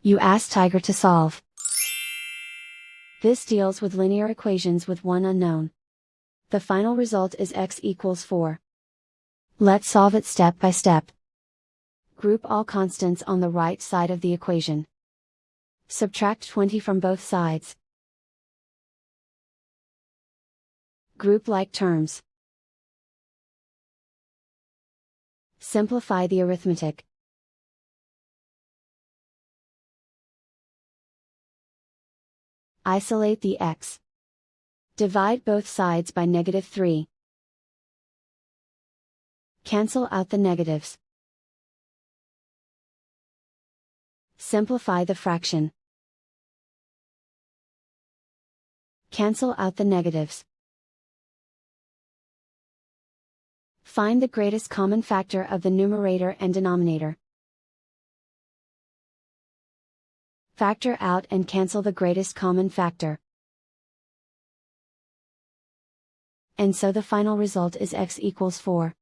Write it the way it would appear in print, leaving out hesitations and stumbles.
You ask Tiger to solve. This deals with linear equations with one unknown. The final result is x equals 4. Let's solve it step by step. Group all constants on the right side of the equation. Subtract 20 from both sides. Group like terms. Simplify the arithmetic. Isolate the x. Divide both sides by -3. Cancel out the negatives. Simplify the fraction. Cancel out the negatives. Find the greatest common factor of the numerator and denominator. Factor out and cancel the greatest common factor. And so the final result is x equals 4.